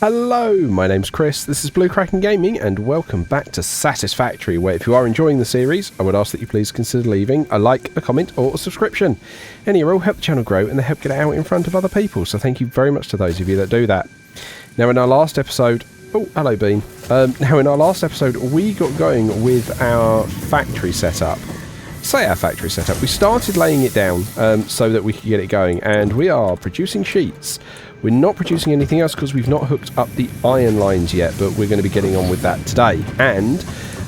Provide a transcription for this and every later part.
Hello, my name's Chris, this is Blue Kraken Gaming, and welcome back to Satisfactory, where if you are enjoying the series, I would ask that you please consider leaving a like, a comment, or a subscription. Any will help the channel grow, and they help get it out in front of other people, so thank you very much to those of you that do that. Now in our last episode... Oh, hello Bean. Now in our last episode, we got going with our factory setup. Our factory setup. We started laying it down so that we could get it going, and we are producing sheets. We're not producing anything else because we've not hooked up the iron lines yet, but we're going to be getting on with that today. And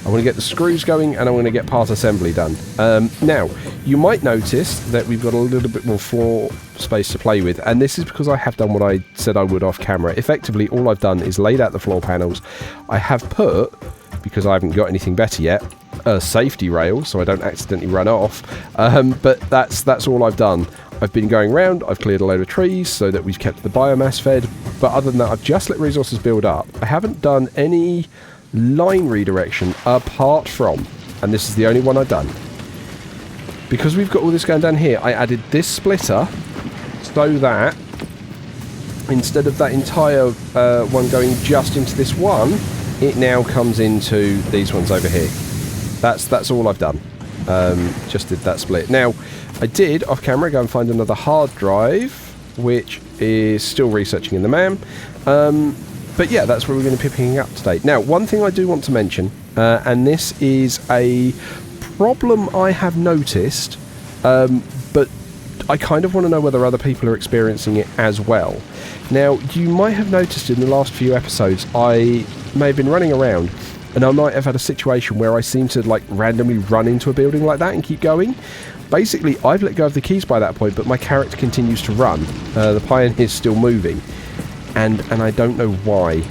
I want to get the screws going, and I want to get part assembly done. Now, you might notice that we've got a little bit more floor space to play with, and this is because I have done what I said I would off camera. Effectively, all I've done is laid out the floor panels. I have put, because I haven't got anything better yet, a safety rail so I don't accidentally run off, but that's all I've done. I've been going around, I've cleared a load of trees so that we've kept the biomass fed, but other than that I've just let resources build up. I haven't done any line redirection apart from, and this is the only one I've done, because we've got all this going down here, I added this splitter so that instead of that entire one going just into this one, it now comes into these ones over here. That's all I've done. Just did that split. Now, I did, off camera, go and find another hard drive, which is still researching in the MAM. But yeah, that's where we're going to be picking up today. Now, one thing I do want to mention, and this is a problem I have noticed, but I kind of want to know whether other people are experiencing it as well. Now, you might have noticed in the last few episodes, I may have been running around, and I might have had a situation where I seem to like randomly run into a building like that and keep going. Basically, I've let go of the keys by that point, but my character continues to run. The Pioneer's still moving, and I don't know why.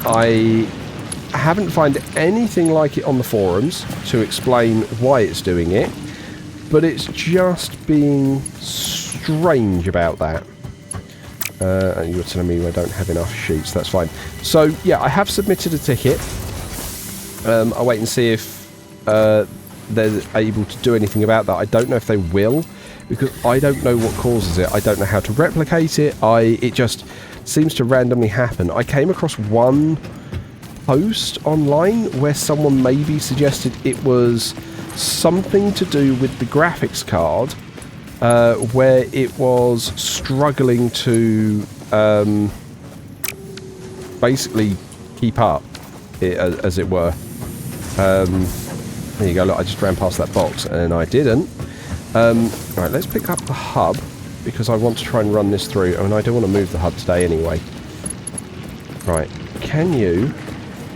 I haven't found anything like it on the forums to explain why it's doing it, but it's just being strange about that. And you're telling me I don't have enough sheets, that's fine. So, yeah, I have submitted a ticket. I'll wait and see if they're able to do anything about that. I don't know if they will, because I don't know what causes it. I don't know how to replicate it. It just seems to randomly happen. I came across one post online where someone maybe suggested it was something to do with the graphics card, where it was struggling to basically keep up, as it were. There you go, look, I just ran past that box and I didn't. Right, let's pick up the hub, because I want to try and run this through, and I don't want to move the hub today anyway. Right, can you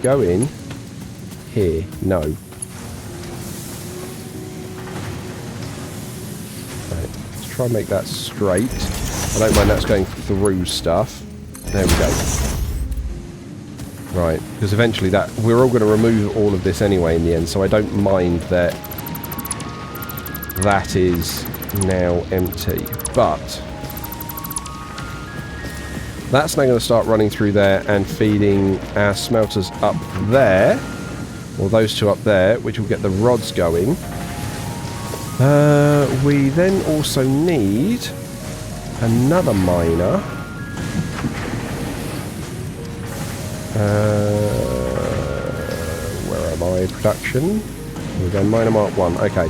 go in here? No. Try and make that straight. I don't mind that's going through stuff. There we go. Right, because eventually we're all going to remove all of this anyway in the end, so I don't mind that that is now empty. But that's now going to start running through there and feeding our smelters up there, or those two up there, which will get the rods going. We then also need another miner. Where am I? Production. Here we go, miner mark 1. Okay.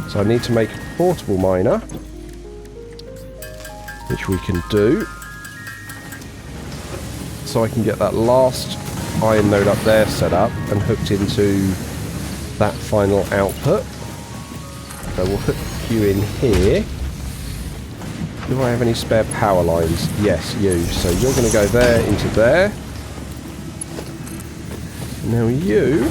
So I need to make a portable miner, which we can do. So I can get that last iron node up there set up and hooked into that final output. So we'll hook you in here. Do I have any spare power lines? Yes, you. So you're going to go there into there. Now you...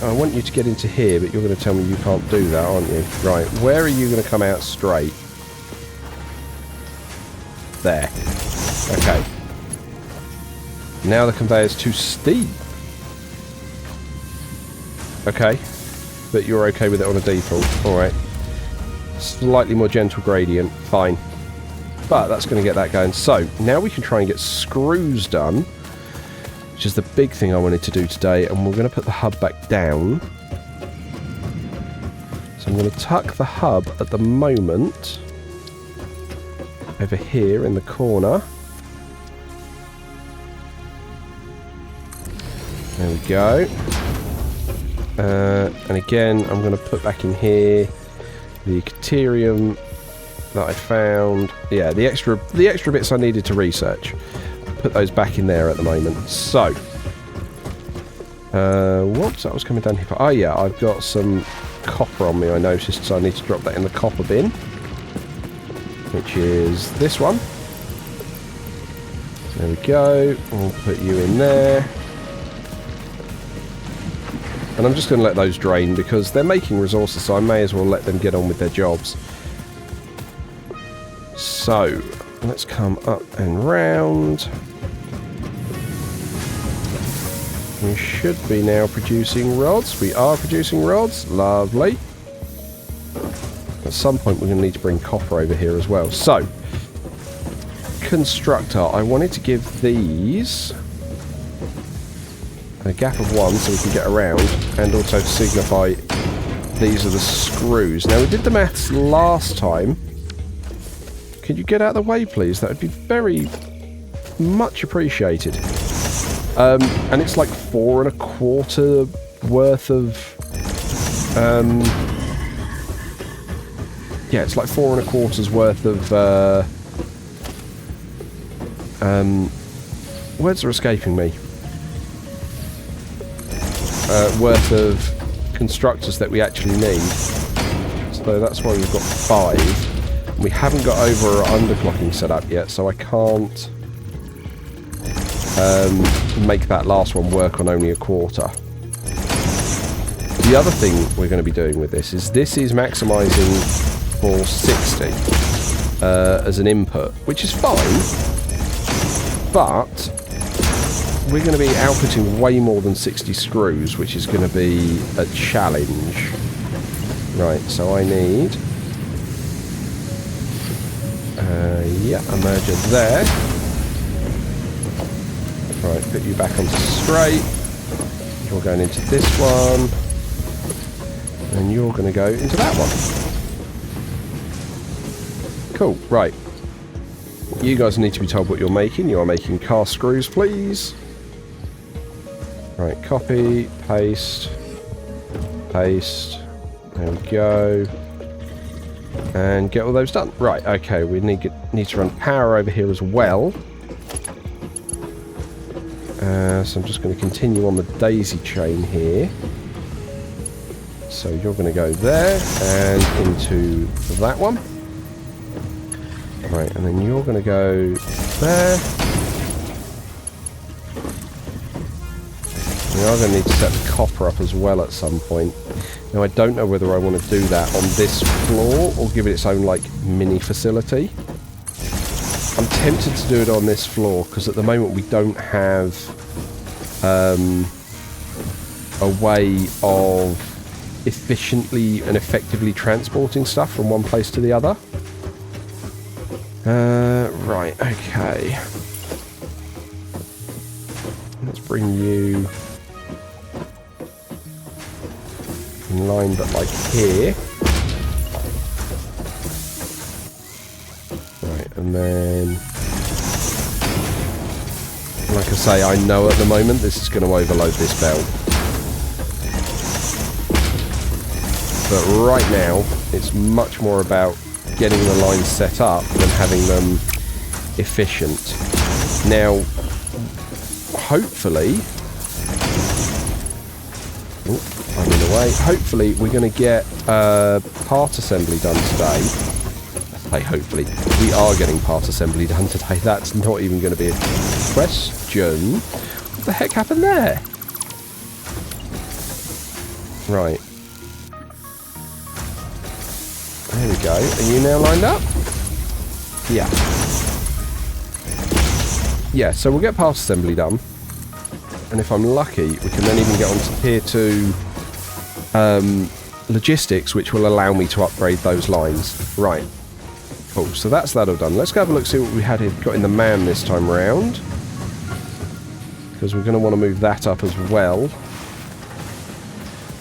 I want you to get into here, but you're going to tell me you can't do that, aren't you? Right, where are you going to come out straight? There. Okay. Now the conveyor's too steep. Okay. But you're okay with it on a default. Alright. Slightly more gentle gradient. Fine. But that's going to get that going. So, now we can try and get screws done, which is the big thing I wanted to do today. And we're going to put the hub back down. So I'm going to tuck the hub at the moment over here in the corner. There we go. And again, I'm going to put back in here the Caterium that I found. Yeah, the extra bits I needed to research. Put those back in there at the moment. So, whoops, that was coming down here. Oh yeah, I've got some copper on me, I noticed, so I need to drop that in the copper bin, which is this one. There we go. We'll put you in there. And I'm just going to let those drain because they're making resources, so I may as well let them get on with their jobs. So, let's come up and round. We should be now producing rods. We are producing rods. Lovely. At some point we're going to need to bring copper over here as well. So, constructor. I wanted to give these a gap of 1 so we can get around, and also to signify these are the screws. Now we did the maths last time. Could you get out of the way, please? That would be very much appreciated. And it's like 4 1/4 worth of yeah, it's like 4 1/4 worth of words are escaping me. Worth of constructors that we actually need. So that's why we've got 5. We haven't got over our underclocking set up yet, so I can't make that last one work on only 1/4. The other thing we're going to be doing with this is maximising for 60 as an input, which is fine, but we're going to be outputting way more than 60 screws, which is going to be a challenge. Right, so I need yeah, a merger there. Right, put you back onto straight. You're going into this one, and you're going to go into that one. Cool, right. You guys need to be told what you're making. You are making cast screws, please. Right, copy, paste, paste. There we go. And get all those done. Right, okay, we need to run power over here as well. So I'm just going to continue on the daisy chain here. So you're going to go there and into that one. Right, and then you're going to go there. We are going to need to set the copper up as well at some point. Now I don't know whether I want to do that on this floor or give it its own like mini facility. I'm tempted to do it on this floor because at the moment we don't have a way of efficiently and effectively transporting stuff from one place to the other. Right, okay. Let's bring you in line, but like here. Right, and then, like I say, I know at the moment this is going to overload this belt. But right now, it's much more about getting the lines set up than having them efficient. Now, hopefully, I'm in the way. Hopefully, we're going to get part assembly done today. I say hopefully. We are getting part assembly done today. That's not even going to be a question. What the heck happened there? Right. There we go. Are you now lined up? Yeah. Yeah, so we'll get part assembly done. And if I'm lucky, we can then even get on to tier 2 logistics, which will allow me to upgrade those lines. Right. Cool. So that's that all done. Let's go have a look, see what we had got in the man this time round. Because we're going to want to move that up as well.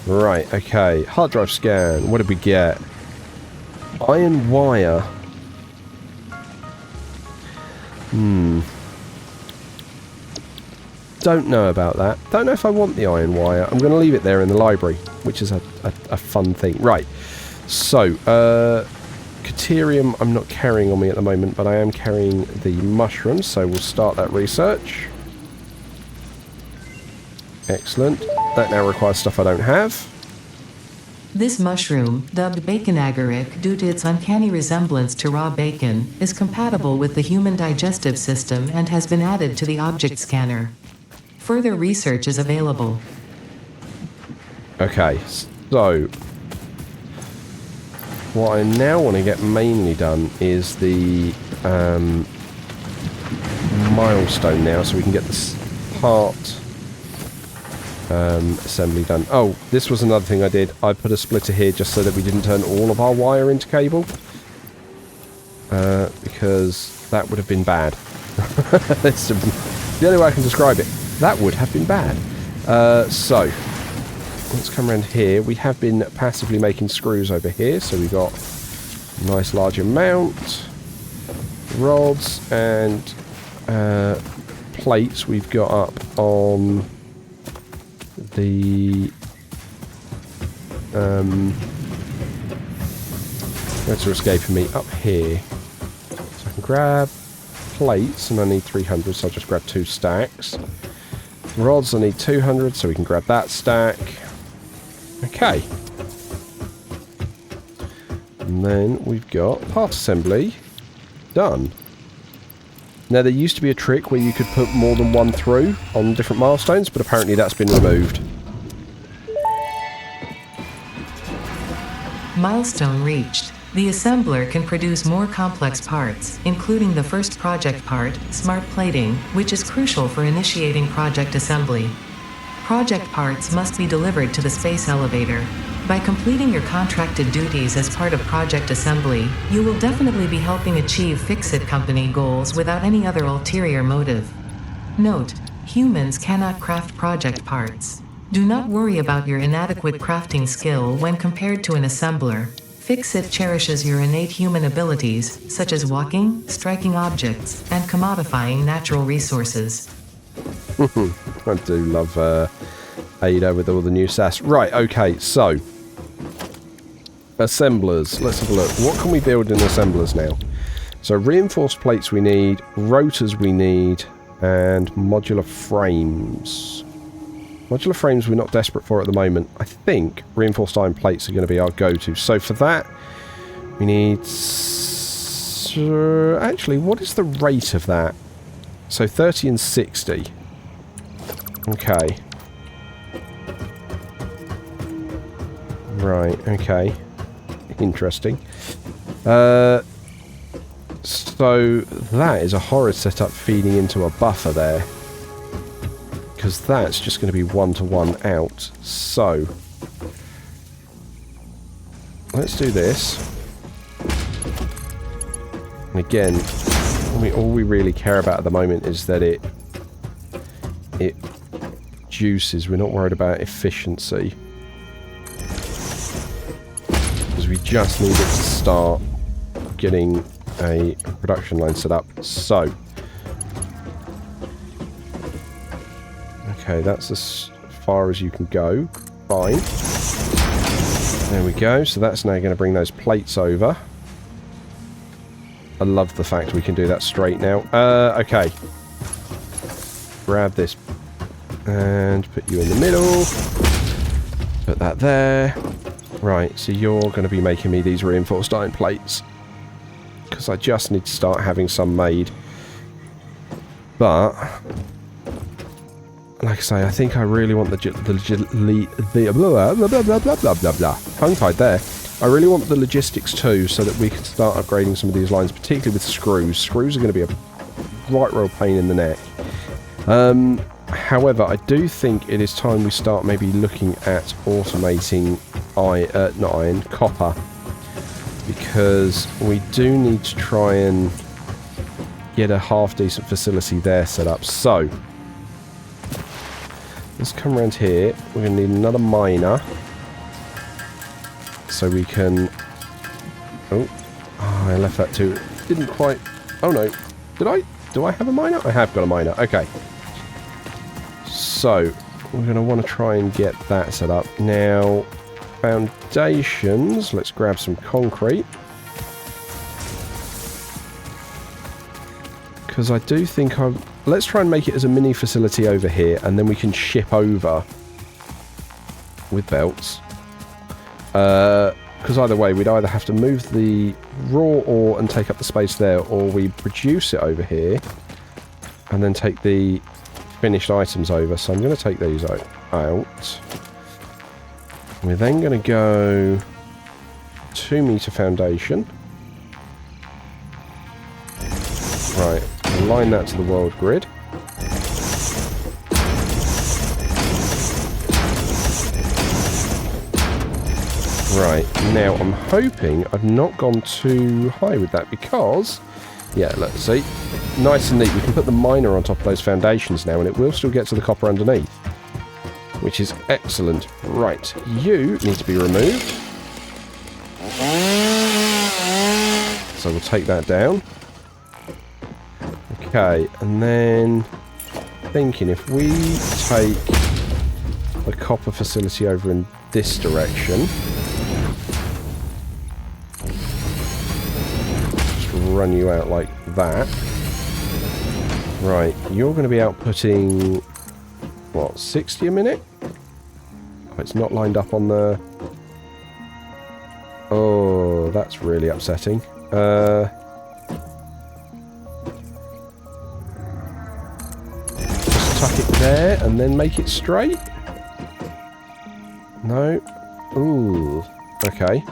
Right, okay. Hard drive scan. What did we get? Iron wire. Don't know about that. Don't know if I want the iron wire. I'm going to leave it there in the library, which is a fun thing. Right. So, Caterium I'm not carrying on me at the moment, but I am carrying the mushrooms, so we'll start that research. Excellent. That now requires stuff I don't have. This mushroom, dubbed bacon agaric due to its uncanny resemblance to raw bacon, is compatible with the human digestive system and has been added to the object scanner. Further research is available. Okay, so what I now want to get mainly done is the milestone now, so we can get this part assembly done. Oh, this was another thing I did. I put a splitter here just so that we didn't turn all of our wire into cable, because that would have been bad. That's the only way I can describe it. That would have been bad. So let's come around here. We have been passively making screws over here, so we got a nice large amount. Rods and plates we've got up on the words are escaping me, up here. So I can grab plates, and I need 300, so I'll just grab 2 stacks. Rods, I need 200, so we can grab that stack. Okay. And then we've got part assembly done. Now, there used to be a trick where you could put more than one through on different milestones, but apparently that's been removed. Milestone reached. The assembler can produce more complex parts, including the first project part, smart plating, which is crucial for initiating project assembly. Project parts must be delivered to the space elevator. By completing your contracted duties as part of project assembly, you will definitely be helping achieve Fix-It Company goals without any other ulterior motive. Note: humans cannot craft project parts. Do not worry about your inadequate crafting skill when compared to an assembler. Fix-It cherishes your innate human abilities, such as walking, striking objects, and commodifying natural resources. I do love Ada with all the new sass. Right, okay, so assemblers. Let's have a look. What can we build in assemblers now? So reinforced plates we need, rotors we need, and modular frames. Modular frames we're not desperate for at the moment. I think reinforced iron plates are going to be our go-to. So for that, we need... actually, what is the rate of that? So 30 and 60. Okay. Right, okay. Interesting. So that is a horrid setup feeding into a buffer there. Because that's just going to be 1-to-1 out. So let's do this. And again, all we really care about at the moment is that it juices. We're not worried about efficiency, because we just need it to start getting a production line set up. So okay, that's as far as you can go. Fine. There we go. So that's now going to bring those plates over. I love the fact we can do that straight now. Okay. Grab this and put you in the middle. Put that there. Right, so you're going to be making me these reinforced iron plates, because I just need to start having some made. But like I say, I think I really want the tongue-tied there. I really want the logistics too, so that we can start upgrading some of these lines, particularly with screws. Screws are going to be a right real pain in the neck. However, I do think it is time we start maybe looking at automating copper, because we do need to try and get a half-decent facility there set up. So let's come around here. We're going to need another miner, so we can... Oh, I left that too. Didn't quite... Oh no. Did I Do I have a miner? I have got a miner. Okay. So, we're going to want to try and get that set up. Now, foundations. Let's grab some concrete. Because I do think let's try and make it as a mini facility over here, and then we can ship over with belts. Because either way, we'd either have to move the raw ore and take up the space there, or we produce it over here and then take the finished items over. So I'm going to take these out. We're then going to go 2 meter foundation. Right, align that to the world grid. Right, now I'm hoping I've not gone too high with that because, yeah, let's see. Nice and neat. We can put the miner on top of those foundations now and it will still get to the copper underneath, which is excellent. Right, you need to be removed. So we'll take that down. Okay, and then thinking if we take the copper facility over in this direction, just run you out like that. Right, you're going to be outputting, what, 60 a minute? Oh, it's not lined up on the... Oh, that's really upsetting. Just tuck it there and then make it straight? No? Ooh, okay.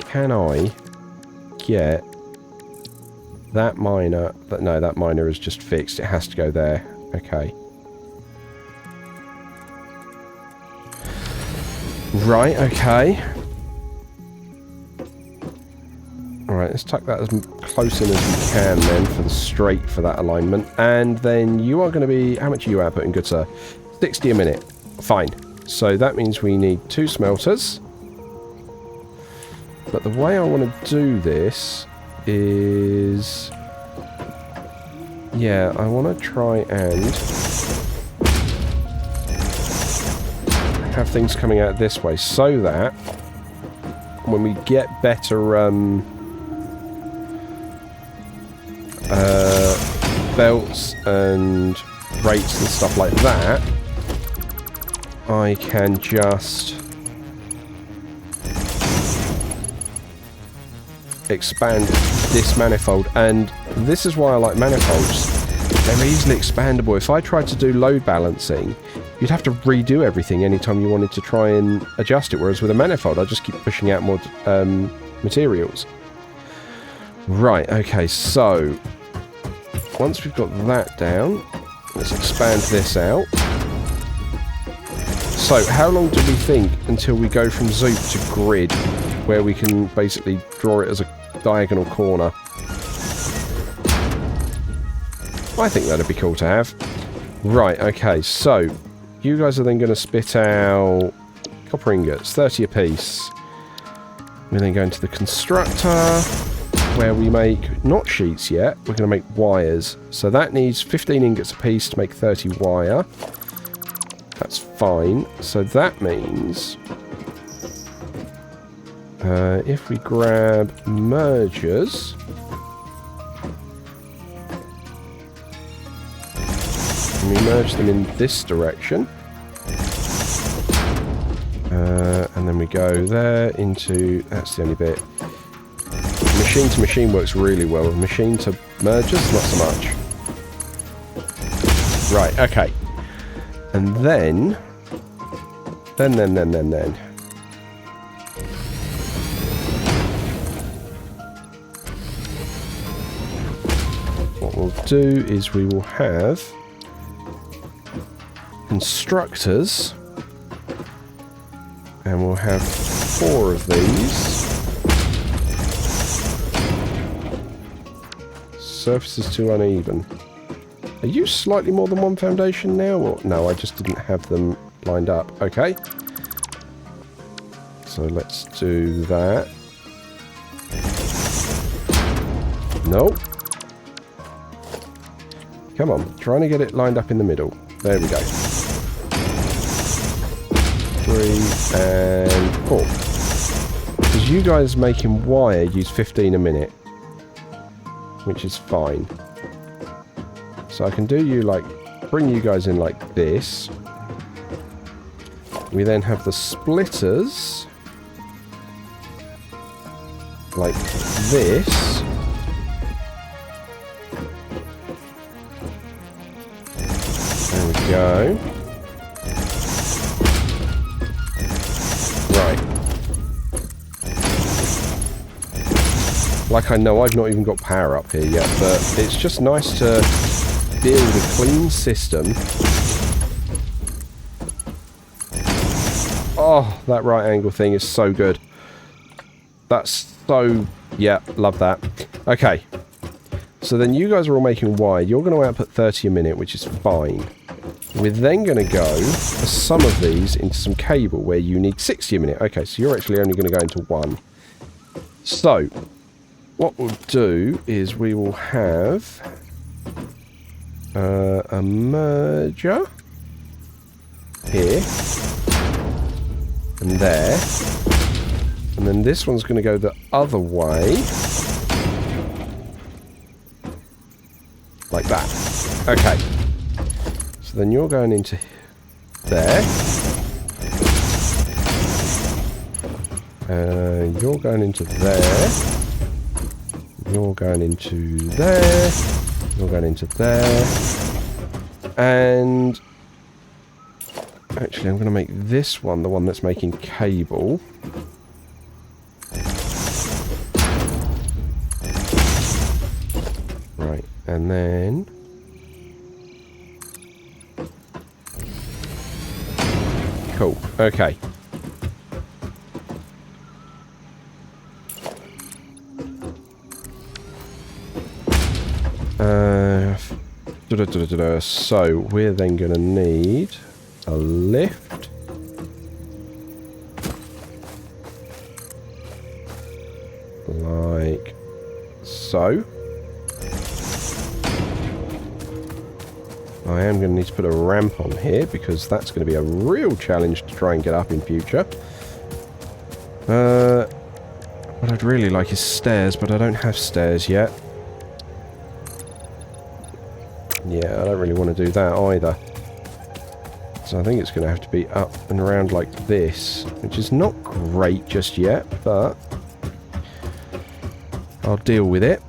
Can I get that miner? But no, that miner is just fixed. It has to go there. Okay. Right, okay. Alright, let's tuck that as close in as we can then for the straight for that alignment. And then you are going to be... How much are you outputting, good sir? 60 a minute. Fine. So that means we need 2 smelters. But the way I want to do this is... Yeah, I want to try and have things coming out this way so that when we get better belts and rates and stuff like that, I can just expand this manifold. And this is why I like manifolds. They're easily expandable. If I tried to do load balancing, you'd have to redo everything anytime you wanted to try and adjust it, whereas with a manifold I just keep pushing out more materials. Right, okay, so once we've got that down, let's expand this out. So how long do we think until we go from Zoop to grid, where we can basically draw it as a diagonal corner? I think that'd be cool to have. Right, okay, so you guys are then going to spit out copper ingots, 30 apiece. We're then going to the constructor, where we make, not sheets yet, we're going to make wires. So that needs 15 ingots apiece to make 30 wire. That's fine. So that means if we grab mergers, and we merge them in this direction, and then we go there into, that's the only bit. Machine to machine works really well. Machine to mergers, not so much. Right, okay. And then. What we'll do is we will have constructors, and we'll have 4 of these. Surface is too uneven. Are you slightly more than 1 foundation now? Or no, I just didn't have them lined up. Okay. So let's do that. Nope. Come on, trying to get it lined up in the middle. There we go. 3 and 4. Because you guys making wire use 15 a minute, which is fine. So I can do you like, bring you guys in like this. We then have the splitters like this. There we go. Right. Like I know I've not even got power up here yet, but it's just nice to build a clean system. Oh, that right angle thing is so good. That's so... yeah, love that. Okay. So then you guys are all making wire. You're going to output 30 a minute, which is fine. We're then going to go for some of these into some cable where you need 60 a minute. Okay, so you're actually only going to go into one. So, what we'll do is we will have a merger here and there. And then this one's going to go the other way. Like that. Okay. So then you're going into there. You're going into there. You're going into there. You're going into there. And actually I'm going to make this one the one that's making cable. Right, and then cool. Okay. So we're then going to need a lift. Like so. I am going to need to put a ramp on here because that's going to be a real challenge to try and get up in future. What I'd really like is stairs, but I don't have stairs yet. Yeah, I don't really want to do that either. So I think it's going to have to be up and around like this, which is not great just yet, but I'll deal with it.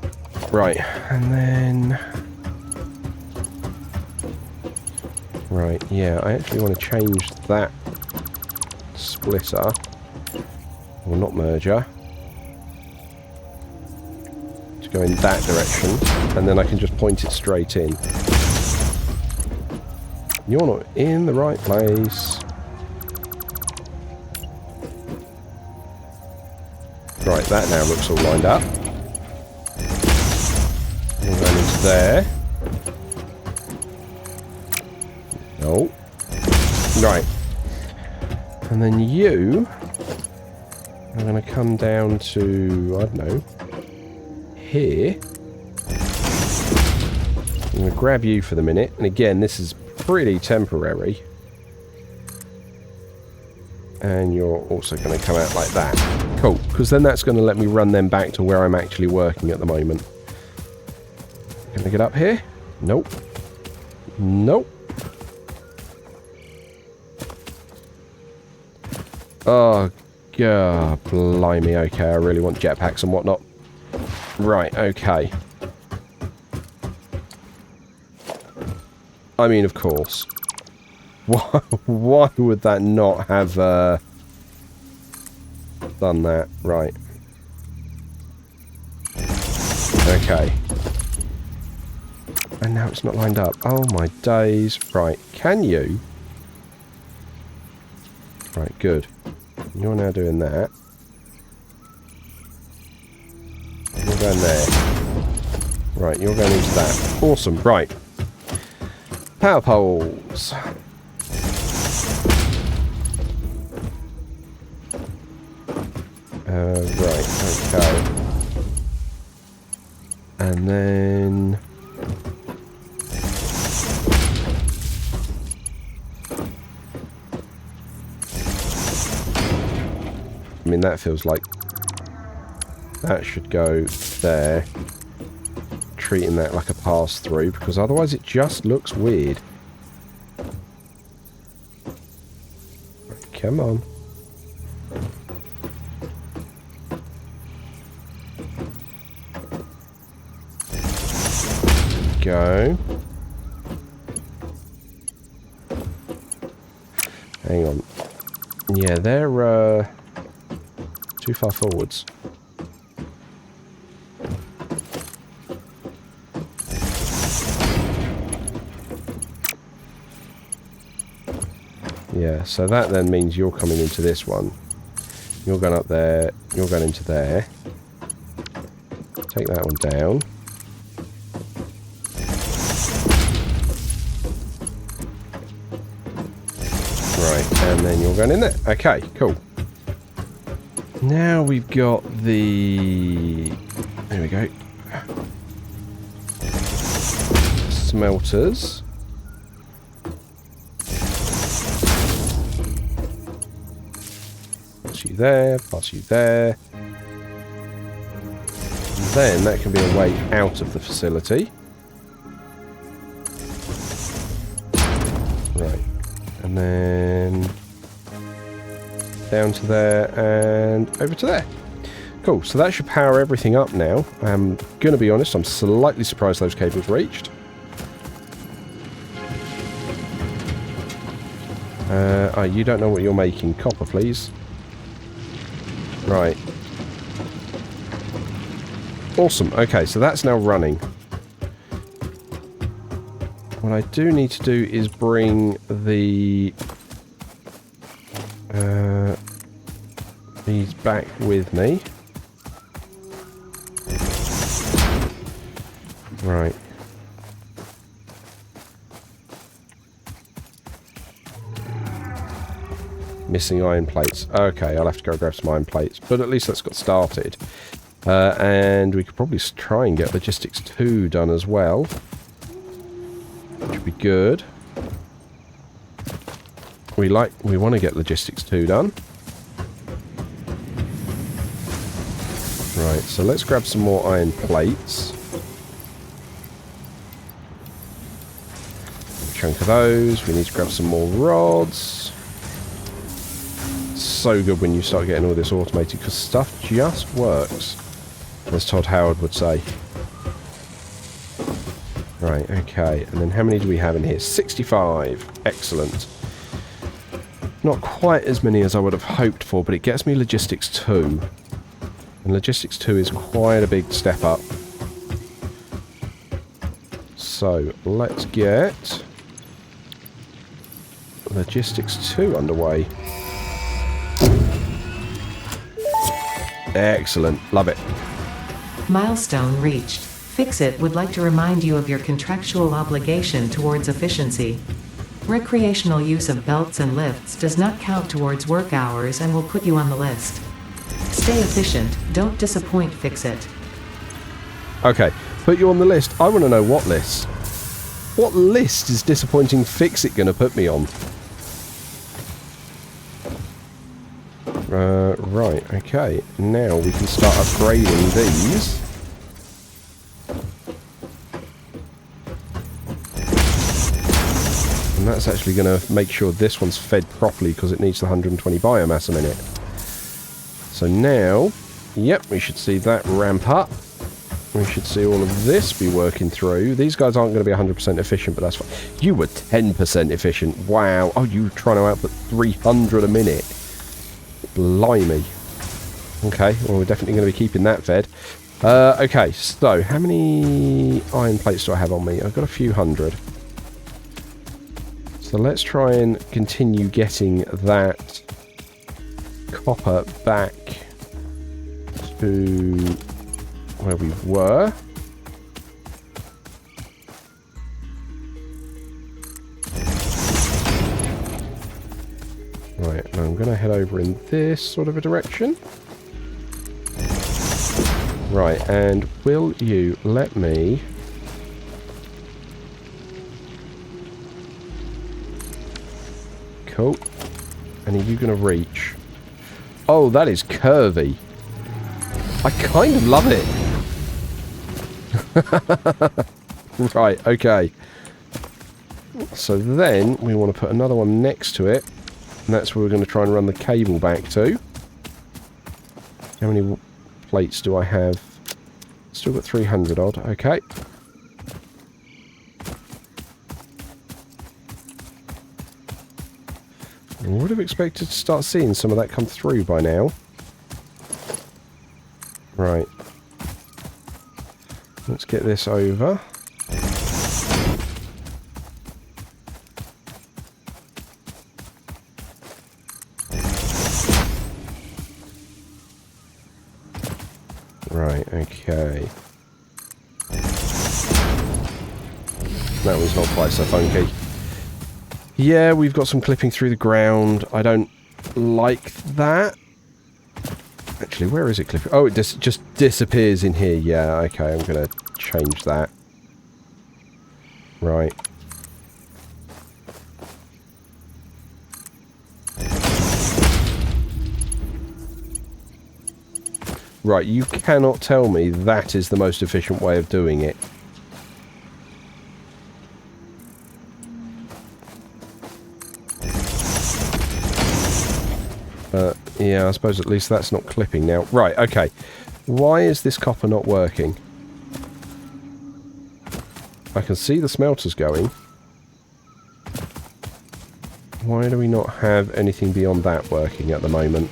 Right, and then... right, yeah, I actually want to change that splitter, or not merger, to go in that direction, and then I can just point it straight in. You're not in the right place. Right, that now looks all lined up. We're going into there. No. Right. And then you are going to come down to, I don't know, here. I'm going to grab you for the minute. And again, this is pretty temporary. And you're also going to come out like that. Cool. Because then that's going to let me run them back to where I'm actually working at the moment. Can I get up here? Nope. Nope. Oh, God, blimey. Okay, I really want jetpacks and whatnot. Right, okay. I mean, of course. Why would that not have done that? Right. Okay. And now it's not lined up. Oh, my days. Right, can you? Right, good. You're now doing that. You're going there. Right, you're going into that. Awesome, right. Power poles. Right, okay. And then... I mean, that feels like that should go there. Treating that like a pass-through, because otherwise it just looks weird. Come on. Go. Hang on. Yeah, they're too far forwards. Yeah, so that then means you're coming into this one. You're going up there. You're going into there. Take that one down. Right, and then you're going in there. Okay, cool. Now we've got the... There we go. Smelters. Pass you there, pass you there. And then that can be a way out of the facility. Right. And then down to there and over to there. Cool, so that should power everything up now. I'm going to be honest, I'm slightly surprised those cables reached. Oh, you don't know what you're making. Copper, please. Right. Awesome. Okay, so that's now running. What I do need to do is bring the... these back with me. Right. Missing iron plates. Okay, I'll have to go grab some iron plates. But at least that's got started. And we could probably try and get Logistics 2 done as well. Which would be good. We want to get Logistics 2 done. Right, so let's grab some more iron plates. A chunk of those. We need to grab some more rods. So good when you start getting all this automated, because stuff just works, as Todd Howard would say. Right, okay, and then how many do we have in here? 65. Excellent. Not quite as many as I would have hoped for, but it gets me Logistics 2. And Logistics 2 is quite a big step up. So, let's get Logistics 2 underway. Excellent. Love it. Milestone reached. Fix-It would like to remind you of your contractual obligation towards efficiency. Recreational use of belts and lifts does not count towards work hours and will put you on the list. Stay efficient. Don't disappoint Fix-It. Okay. Put you on the list. I want to know what list. What list is disappointing Fix-It going to put me on? Right, okay. Now we can start upgrading these. And that's actually going to make sure this one's fed properly because it needs the 120 biomass a minute. So now, yep, we should see that ramp up. We should see all of this be working through. These guys aren't going to be 100% efficient, but that's fine. You were 10% efficient. Wow. Oh, you were trying to output 300 a minute. Blimey. Okay, well, we're definitely going to be keeping that fed. Okay, so how many iron plates do I have on me? I've got a few hundred. So let's try and continue getting that copper back to where we were. Right, now I'm going to head over in this sort of a direction. Right, and will you let me... Cool. And are you going to reach? Oh, that is curvy. I kind of love it. Right, okay. So then we want to put another one next to it. And that's where we're going to try and run the cable back to. How many plates do I have? Still got 300 odd. Okay. I would have expected to start seeing some of that come through by now. Right. Let's get this over. Right, okay. That was not quite so funky. Yeah, we've got some clipping through the ground. I don't like that. Actually, where is it clipping? Oh, it just disappears in here. Yeah, okay, I'm going to change that. Right. Right, you cannot tell me that is the most efficient way of doing it. Yeah, I suppose at least that's not clipping now. Right, okay. Why is this copper not working? I can see the smelters going. Why do we not have anything beyond that working at the moment?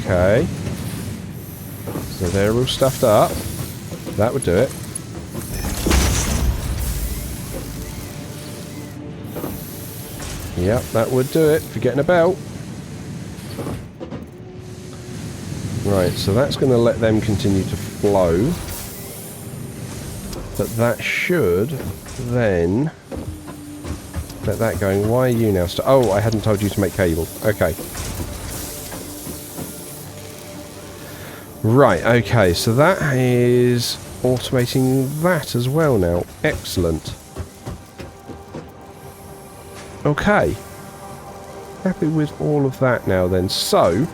Okay. So they're all stuffed up. That would do it. Yep, that would do it. Forgetting a belt. Right, so that's going to let them continue to flow. But that should then let that going. Why are you now? Oh, I hadn't told you to make cable. Okay. Right, okay, so that is automating that as well now. Excellent. Okay. Happy with all of that now then. So,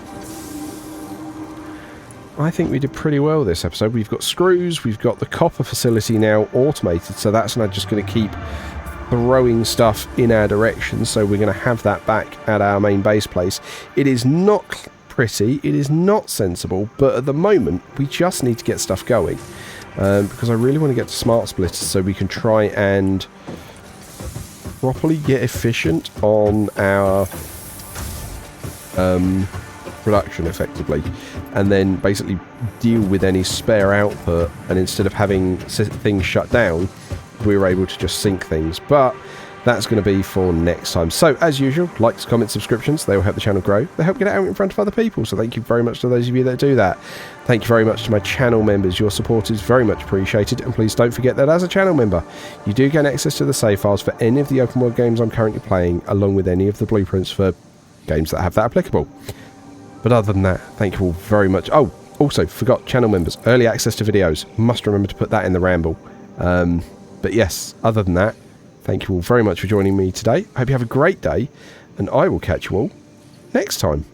I think we did pretty well this episode. We've got screws, we've got the copper facility now automated, so that's now just going to keep throwing stuff in our direction, so we're going to have that back at our main base place. It is not pretty, it is not sensible, but at the moment we just need to get stuff going, because I really want to get to smart splitters so we can try and properly get efficient on our production effectively, and then basically deal with any spare output, and instead of having things shut down, we're able to just sync things. But that's going to be for next time. So as usual, likes, comments, subscriptions, they will help the channel grow. They help get it out in front of other people, so thank you very much to those of you that do that. Thank you very much to my channel members. Your support is very much appreciated, and please don't forget that as a channel member you do gain access to the save files for any of the open world games I'm currently playing, along with any of the blueprints for games that have that applicable. But other than that, thank you all very much. Oh, also forgot channel members, early access to videos. Must remember to put that in the ramble. But yes, other than that, thank you all very much for joining me today. I hope you have a great day, and I will catch you all next time.